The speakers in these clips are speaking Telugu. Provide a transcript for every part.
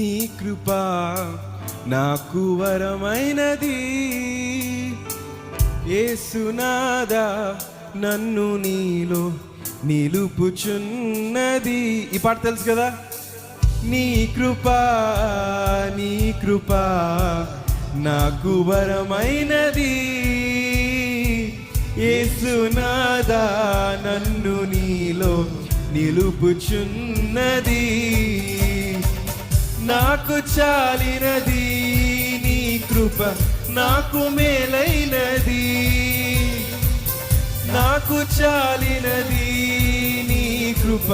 నీ కృప నాకు వరమైనది. యేసునాదా నన్ను నీలో నిలుపుచున్నది. ఈ పాట తెలుసు కదా. నీ కృప నాకు వరమైనది. యేసునాదా నన్ను నీలో నిలుపుచున్నది. నాకు చాలినది నీ కృప, నాకు మేలైనది. నాకు చాలినది నీ కృప,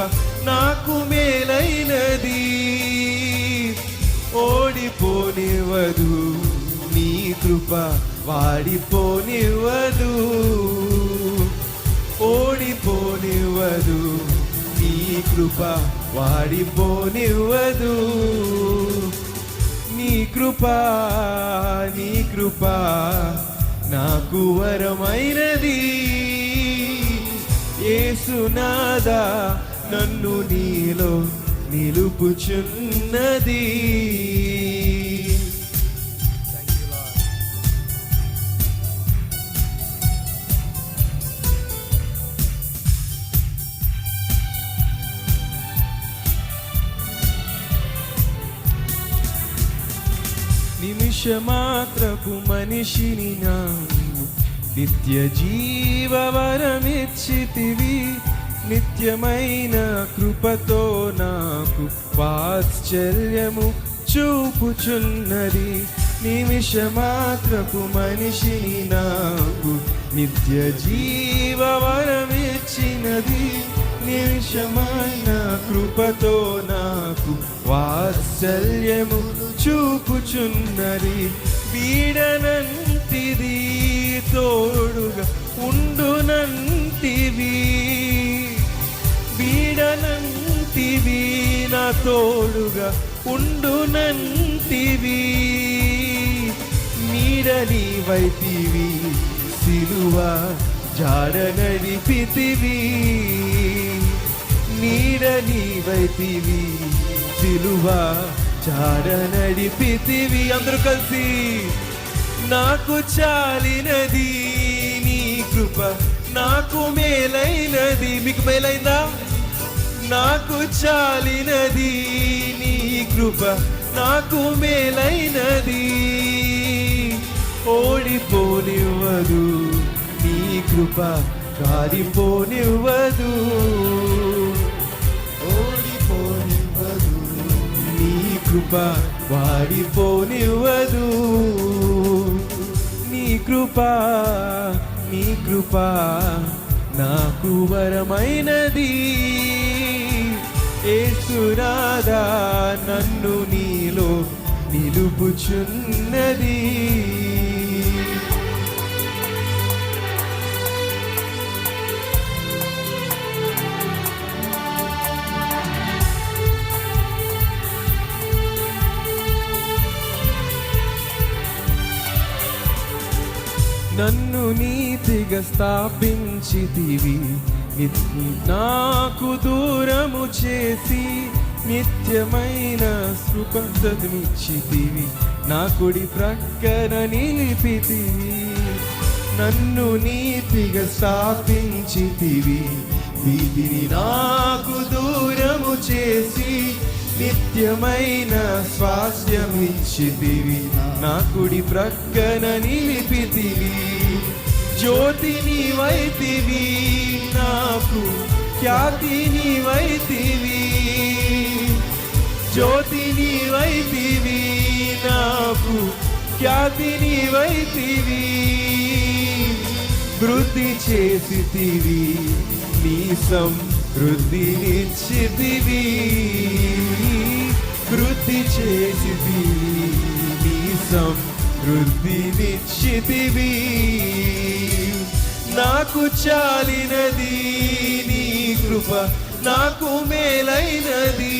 నాకు మేలైనది. ఓడిపోనివ్వదు నీ కృప, వాడిపోనివ్వదు. ఓడిపోనివ్వదు నీ కృప, వాడిపోనివ్వదు. నీ కృప నాకు వరమైనది. యేసునాదా నన్ను నీలో నిలుపుచున్నది. నిమిషమాత్రపు మనిషిని నాకు నిత్య జీవవరమిచ్చితివి. నిత్యమైన కృపతో నాకు వాత్సల్యము చూపుచున్నది. నిమిషమాత్రపు మనిషిని నాకు నిత్య జీవవరమిచ్చినది. నిమిషమైన కృపతో నాకు వాత్సల్యము చూపుచున్నది. వీడనంతిది తోడుగా ఉండునంతివి. వీడనంతివి నా తోడుగా ఉండునంతివి. నీడని వైతివి సిలువ జాడ నడిపితివి. నీడని వైతివి సిలువ జాడ నడిపితివి. అందరూ కలిసి నాకు చాలినది నీ కృప, నాకు మేలైనది. మీకు మేలైందా? నాకు చాలినది నీ కృప, నాకు మేలైనది. ఓడిపోనివ్వదు నీ కృప, కారిపోనివ్వదు. ఓడిపోనివ్వదు నీ కృప, వాడిపోనివ్వదు. నీ కృప నాకు వరమైనది. యేసునాదా నన్ను నీలో నిలుపుచున్నది. నన్ను నీతిగా స్థాపించితివి. నాకు దూరము చేసి నిత్యమైన కృపనిచ్చితివి. నా కుడి ప్రక్కన నిలిపితివి. నన్ను నీతిగా స్థాపించితివి. వీటిని నాకు దూరము చేసి నిత్యమైన స్వాస్థ్యమిచ్చితివి. నా కుడి ప్రక్కన నిలిపితివి. జ్యోతి నీవైతివి నాకు, ఖ్యాతి నీవైతివి. జ్యోతి నీవైతివి నాకు, ఖ్యాతి నీవైతివి. వృద్ధి చేసితివి నీ సమృద్ధినిచ్చితివి. వృద్ధి చేసితివి నీ సమృద్ధినిచ్చితివి. నాకు చాలినది నీ కృప, నాకు మేలైనది.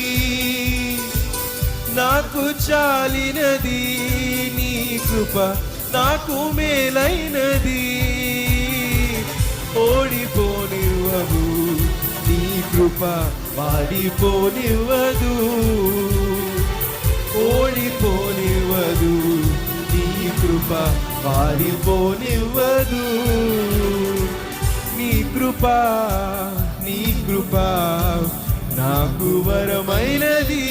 నాకు చాలినది నీ కృప, నాకు మేలైనది. ఓడిపోనివ్వదు నీ కృప, వాడిపోనివ్వదు. ఓడిపోనివ్వదు, నీ కృప వాడిపోనివ్వదు. నీ కృప, నీ కృప నాకు వరమైనది.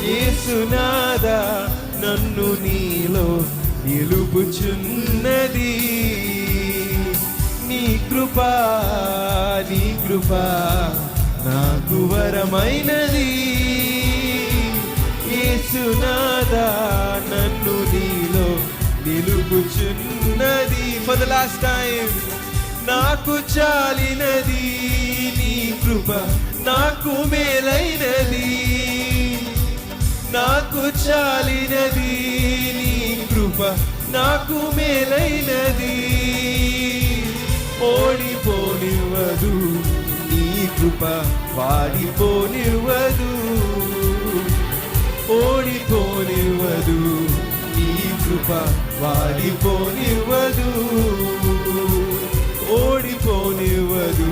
యేసునాథా నన్ను నీలో నిలుపుచున్నది. నీ కృప, నీ కృప నాకు వరమైనది. యేసునాథా నన్ను నీలో నిలుపుచున్నది. For the last time. నాకు చాలినది నీ కృప, నాకు మేలైనది. నాకు చాలినది నీ కృప, నాకు మేలైనది. ఓడిపోనివ్వదు నీ కృప వాడిపోనివ్వదు. ఓడిపోనివ్వదు నీ కృప వాడిపోనివ్వదు. ఓడిపోనివ్వదు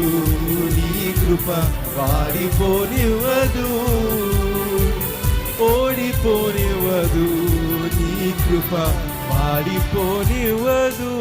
నీ కృప వాడిపోనివ్వదు. ఓడిపోనివ్వదు నీ కృప వాడిపోనివ్వదు.